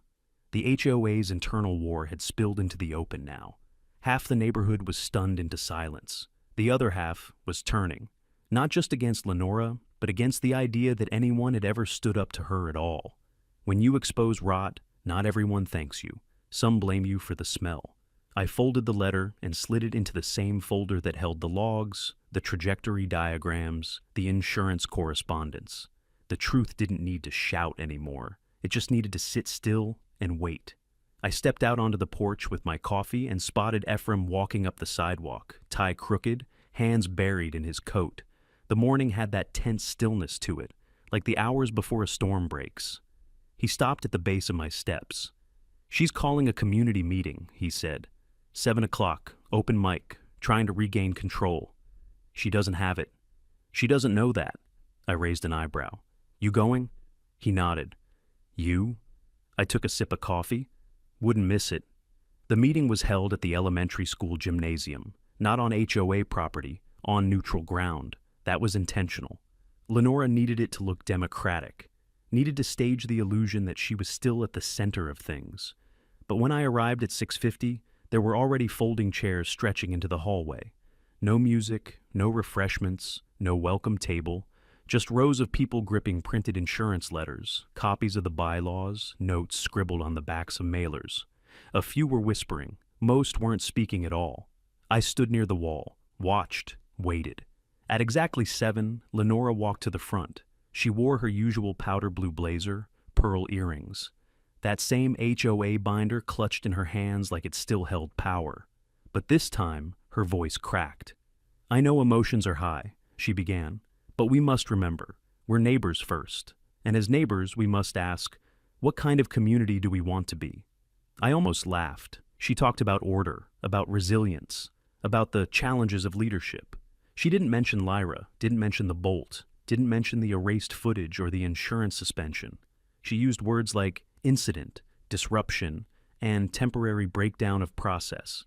[SPEAKER 1] The HOA's internal war had spilled into the open now. Half the neighborhood was stunned into silence. The other half was turning, not just against Lenora, but against the idea that anyone had ever stood up to her at all. When you expose rot, not everyone thanks you. Some blame you for the smell. I folded the letter and slid it into the same folder that held the logs, the trajectory diagrams, the insurance correspondence. The truth didn't need to shout anymore. It just needed to sit still and wait. I stepped out onto the porch with my coffee and spotted Ephraim walking up the sidewalk, tie crooked, hands buried in his coat. The morning had that tense stillness to it, like the hours before a storm breaks. He stopped at the base of my steps. "She's calling a community meeting," he said. 7 o'clock, open mic, trying to regain control. She doesn't have it. She doesn't know that. I raised an eyebrow. You going? He nodded. You? I took a sip of coffee. Wouldn't miss it. The meeting was held at the elementary school gymnasium, not on HOA property, on neutral ground. That was intentional. Lenora needed it to look democratic, needed to stage the illusion that she was still at the center of things. But when I arrived at 6:50, there were already folding chairs stretching into the hallway. No music, no refreshments, no welcome table, just rows of people gripping printed insurance letters, copies of the bylaws, notes scribbled on the backs of mailers. A few were whispering, most weren't speaking at all. I stood near the wall, watched, waited. At exactly 7, Lenora walked to the front. She wore her usual powder blue blazer, pearl earrings. That same HOA binder clutched in her hands like it still held power. But this time, her voice cracked. "I know emotions are high," she began, "but we must remember, we're neighbors first. And as neighbors, we must ask, what kind of community do we want to be?" I almost laughed. She talked about order, about resilience, about the challenges of leadership. She didn't mention Lyra, didn't mention the bolt, didn't mention the erased footage or the insurance suspension. She used words like incident, disruption, and temporary breakdown of process.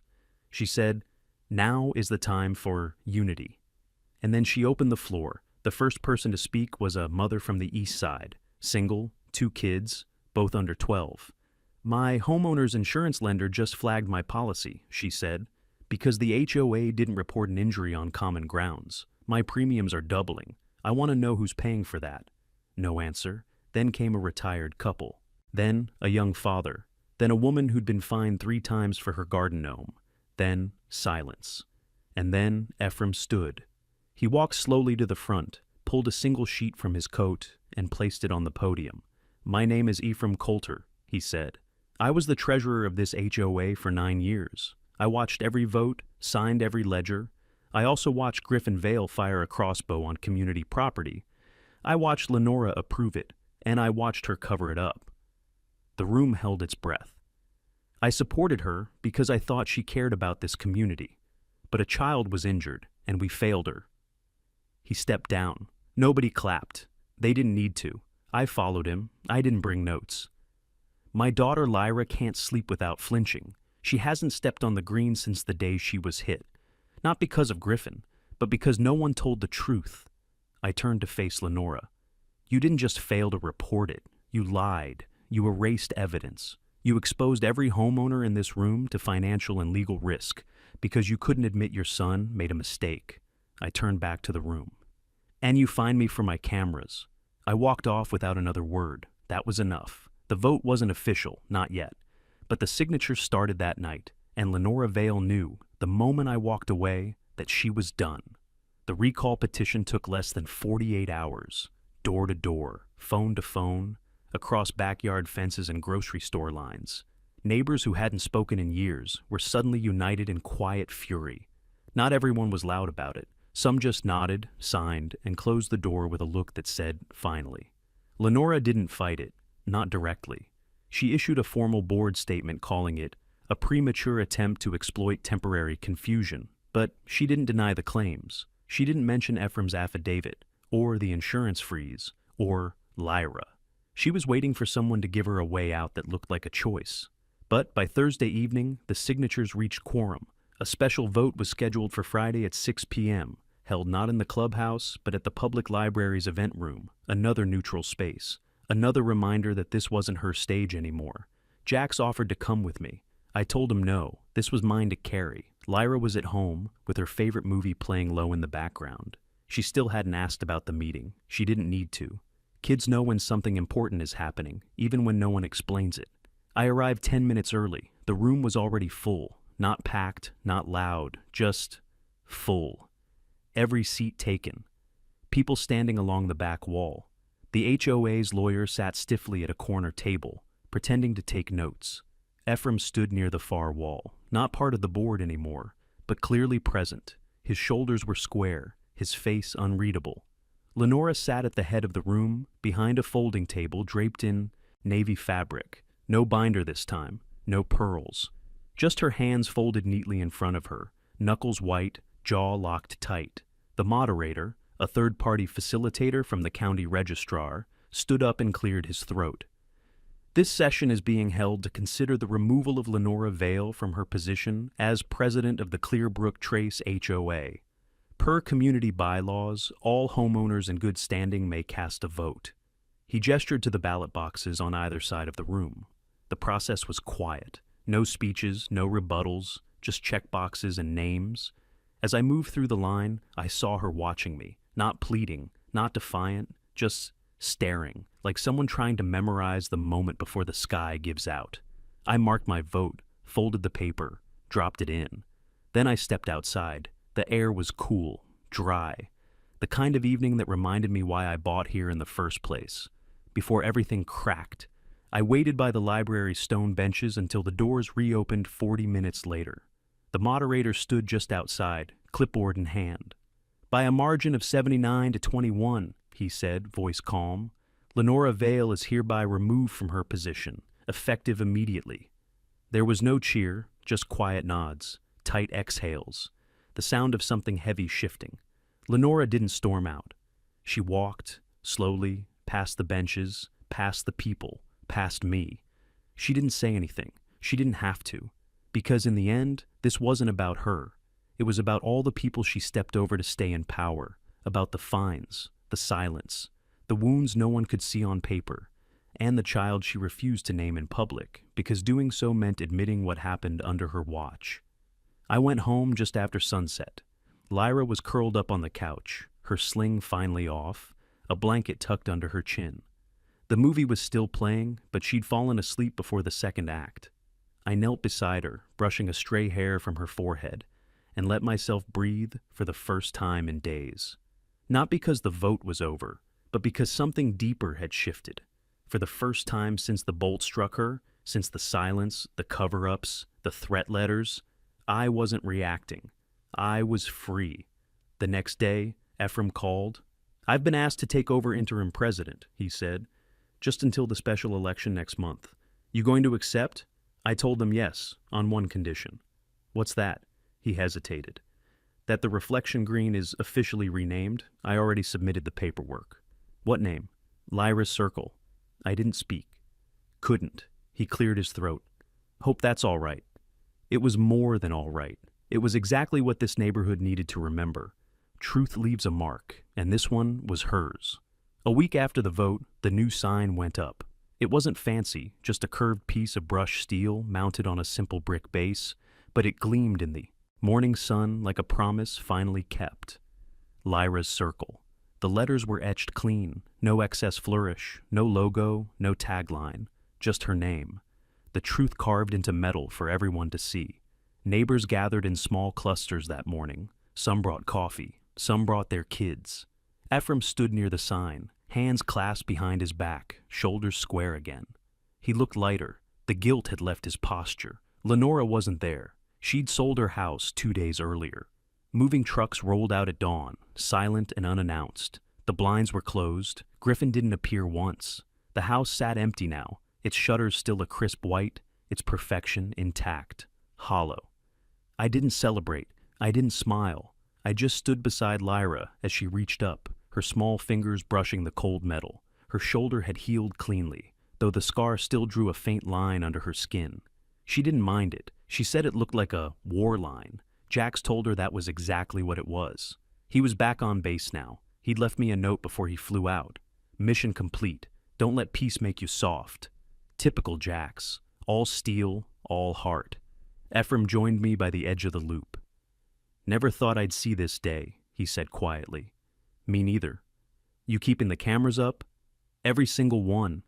[SPEAKER 1] She said, "Now is the time for unity." And then she opened the floor. The first person to speak was a mother from the east side, single, 2 kids, both under 12. "My homeowner's insurance lender just flagged my policy," she said, "because the HOA didn't report an injury on common grounds. My premiums are doubling. I want to know who's paying for that." No answer. Then came a retired couple. Then a young father. Then a woman who'd been fined 3 times for her garden gnome. Then silence. And then Ephraim stood. He walked slowly to the front, pulled a single sheet from his coat, and placed it on the podium. "My name is Ephraim Coulter," he said. "I was the treasurer of this HOA for 9 years. I watched every vote, signed every ledger. I also watched Griffin Vale fire a crossbow on community property. I watched Lenora approve it, and I watched her cover it up." The room held its breath. I supported her because I thought she cared about this community. But a child was injured, and we failed her. He stepped down. Nobody clapped. They didn't need to. I followed him. I didn't bring notes. "My daughter Lyra can't sleep without flinching. She hasn't stepped on the green since the day she was hit. Not because of Griffin, but because no one told the truth." I turned to face Lenora. "You didn't just fail to report it. You lied. You erased evidence. You exposed every homeowner in this room to financial and legal risk because you couldn't admit your son made a mistake." I turned back to the room. "And you fined me for my cameras." I walked off without another word. That was enough. The vote wasn't official, not yet. But the signatures started that night, and Lenora Vale knew, the moment I walked away, that she was done. The recall petition took less than 48 hours, door to door, phone to phone, across backyard fences and grocery store lines. Neighbors who hadn't spoken in years were suddenly united in quiet fury. Not everyone was loud about it. Some just nodded, signed, and closed the door with a look that said, "Finally." Lenora didn't fight it, not directly. She issued a formal board statement calling it a premature attempt to exploit temporary confusion, but she didn't deny the claims. She didn't mention Ephraim's affidavit, or the insurance freeze, or Lyra. She was waiting for someone to give her a way out that looked like a choice. But by Thursday evening, the signatures reached quorum. A special vote was scheduled for Friday at 6 p.m., held not in the clubhouse, but at the public library's event room, another neutral space, another reminder that this wasn't her stage anymore. Jax offered to come with me. I told him no, this was mine to carry. Lyra was at home, with her favorite movie playing low in the background. She still hadn't asked about the meeting. She didn't need to. Kids know when something important is happening, even when no one explains it. I arrived 10 minutes early. The room was already full. Not packed, not loud, just full. Every seat taken. People standing along the back wall. The HOA's lawyer sat stiffly at a corner table, pretending to take notes. Ephraim stood near the far wall, not part of the board anymore, but clearly present. His shoulders were square, his face unreadable. Lenora sat at the head of the room, behind a folding table draped in navy fabric. No binder this time, no pearls. Just her hands folded neatly in front of her, knuckles white, jaw locked tight. The moderator, a third-party facilitator from the county registrar, stood up and cleared his throat. This session is being held to consider the removal of Lenora Vale from her position as president of the Clearbrook Trace HOA. Per community bylaws, all homeowners in good standing may cast a vote. He gestured to the ballot boxes on either side of the room. The process was quiet. No speeches, no rebuttals, just checkboxes and names. As I moved through the line, I saw her watching me, not pleading, not defiant, just staring, like someone trying to memorize the moment before the sky gives out. I marked my vote, folded the paper, dropped it in. Then I stepped outside. The air was cool, dry, the kind of evening that reminded me why I bought here in the first place. Before everything cracked, I waited by the library's stone benches until the doors reopened 40 minutes later. The moderator stood just outside, clipboard in hand. By a margin of 79 to 21, he said, voice calm, Lenora Vale is hereby removed from her position, effective immediately. There was no cheer, just quiet nods, tight exhales, the sound of something heavy shifting. Lenora didn't storm out. She walked, slowly, past the benches, past the people, past me. She didn't say anything. She didn't have to. Because in the end, this wasn't about her. It was about all the people she stepped over to stay in power, about the fines, the silence, the wounds no one could see on paper, and the child she refused to name in public, because doing so meant admitting what happened under her watch. I went home just after sunset. Lyra was curled up on the couch, her sling finally off, a blanket tucked under her chin. The movie was still playing, but she'd fallen asleep before the second act. I knelt beside her, brushing a stray hair from her forehead, and let myself breathe for the first time in days. Not because the vote was over, but because something deeper had shifted. For the first time since the bolt struck her, since the silence, the cover-ups, the threat letters, I wasn't reacting. I was free. The next day, Ephraim called. "I've been asked to take over interim president," he said, "just until the special election next month. You going to accept?" I told him yes, on one condition. "What's that?" He hesitated. "That the reflection green is officially renamed. I already submitted the paperwork." "What name?" "Lyra's Circle." I didn't speak. Couldn't. He cleared his throat. "Hope that's all right." It was more than all right. It was exactly what this neighborhood needed to remember. Truth leaves a mark, and this one was hers. A week after the vote, the new sign went up. It wasn't fancy, just a curved piece of brushed steel mounted on a simple brick base, but it gleamed in the morning sun like a promise finally kept. Lyra's Circle. The letters were etched clean, no excess flourish, no logo, no tagline, just her name. The truth carved into metal for everyone to see. Neighbors gathered in small clusters that morning. Some brought coffee, some brought their kids. Ephraim stood near the sign, hands clasped behind his back, shoulders square again. He looked lighter. The guilt had left his posture. Lenora wasn't there. She'd sold her house 2 days earlier. Moving trucks rolled out at dawn, silent and unannounced. The blinds were closed. Griffin didn't appear once. The house sat empty now, its shutters still a crisp white, its perfection intact, hollow. I didn't celebrate. I didn't smile. I just stood beside Lyra as she reached up, her small fingers brushing the cold metal, Her shoulder had healed cleanly, though the scar still drew a faint line under her skin. She didn't mind it. She said it looked like a war line. Jax told her that was exactly what it was. He was back on base now. He'd left me a note before he flew out. Mission complete. Don't let peace make you soft. Typical Jax. All steel, all heart. Ephraim joined me by the edge of the loop. "Never thought I'd see this day," he said quietly. "Me neither. You keeping the cameras up?" "Every single one."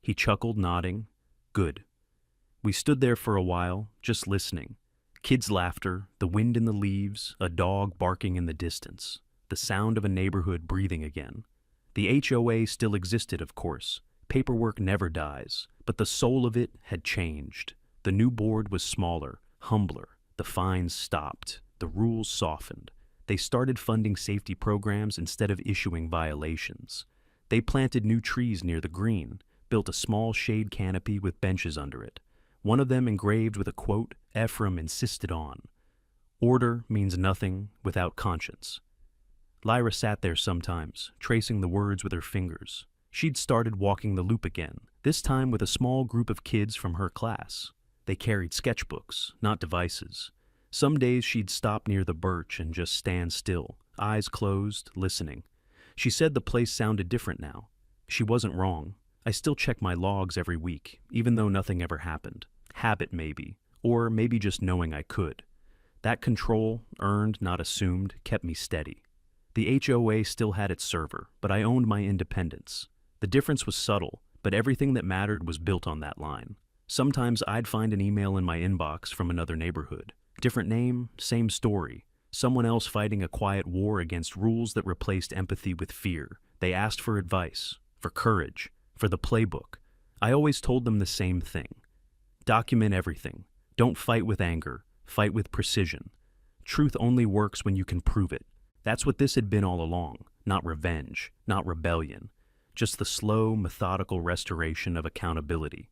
[SPEAKER 1] He chuckled, nodding. "Good." We stood there for a while, just listening. Kids' laughter, the wind in the leaves, a dog barking in the distance, the sound of a neighborhood breathing again. The HOA still existed, of course. Paperwork never dies, but the soul of it had changed. The new board was smaller, humbler. The fines stopped. The rules softened. They started funding safety programs instead of issuing violations. They planted new trees near the green, built a small shade canopy with benches under it. One of them engraved with a quote Ephraim insisted on. "Order means nothing without conscience." Lyra sat there sometimes, tracing the words with her fingers. She'd started walking the loop again, this time with a small group of kids from her class. They carried sketchbooks, not devices. Some days she'd stop near the birch and just stand still, eyes closed, listening. She said the place sounded different now. She wasn't wrong. I still check my logs every week, even though nothing ever happened. Habit maybe, or maybe just knowing I could. That control, earned, not assumed, kept me steady. The HOA still had its server, but I owned my independence. The difference was subtle, but everything that mattered was built on that line. Sometimes I'd find an email in my inbox from another neighborhood. Different name, same story. Someone else fighting a quiet war against rules that replaced empathy with fear. They asked for advice, for courage, for the playbook. I always told them the same thing. Document everything. Don't fight with anger. Fight with precision. Truth only works when you can prove it. That's what this had been all along. Not revenge, not rebellion. Just the slow, methodical restoration of accountability.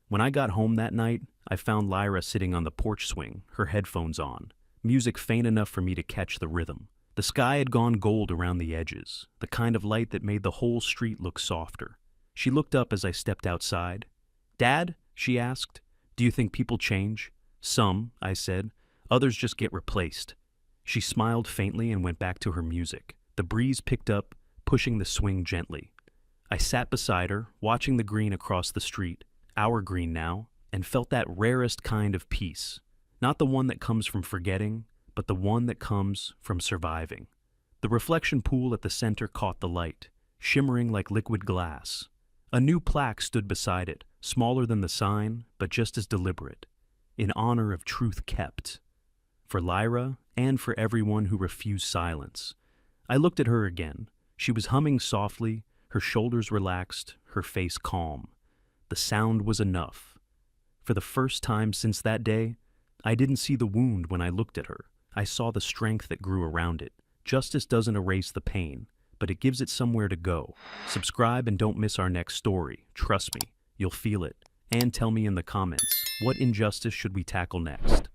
[SPEAKER 1] When I got home that night, I found Lyra sitting on the porch swing, her headphones on, music faint enough for me to catch the rhythm. The sky had gone gold around the edges, the kind of light that made the whole street look softer. She looked up as I stepped outside. "Dad?" she asked. "Do you think people change?" "Some," I said. "Others just get replaced." She smiled faintly and went back to her music. The breeze picked up, pushing the swing gently. I sat beside her, watching the green across the street, our green now, and felt that rarest kind of peace. Not the one that comes from forgetting, but the one that comes from surviving. The reflection pool at the center caught the light, shimmering like liquid glass. A new plaque stood beside it, smaller than the sign, but just as deliberate. In honor of truth kept. For Lyra, and for everyone who refused silence. I looked at her again. She was humming softly, her shoulders relaxed, her face calm. The sound was enough. For the first time since that day, I didn't see the wound when I looked at her. I saw the strength that grew around it. Justice doesn't erase the pain, but it gives it somewhere to go. Subscribe and don't miss our next story. Trust me, you'll feel it. And tell me in the comments, what injustice should we tackle next?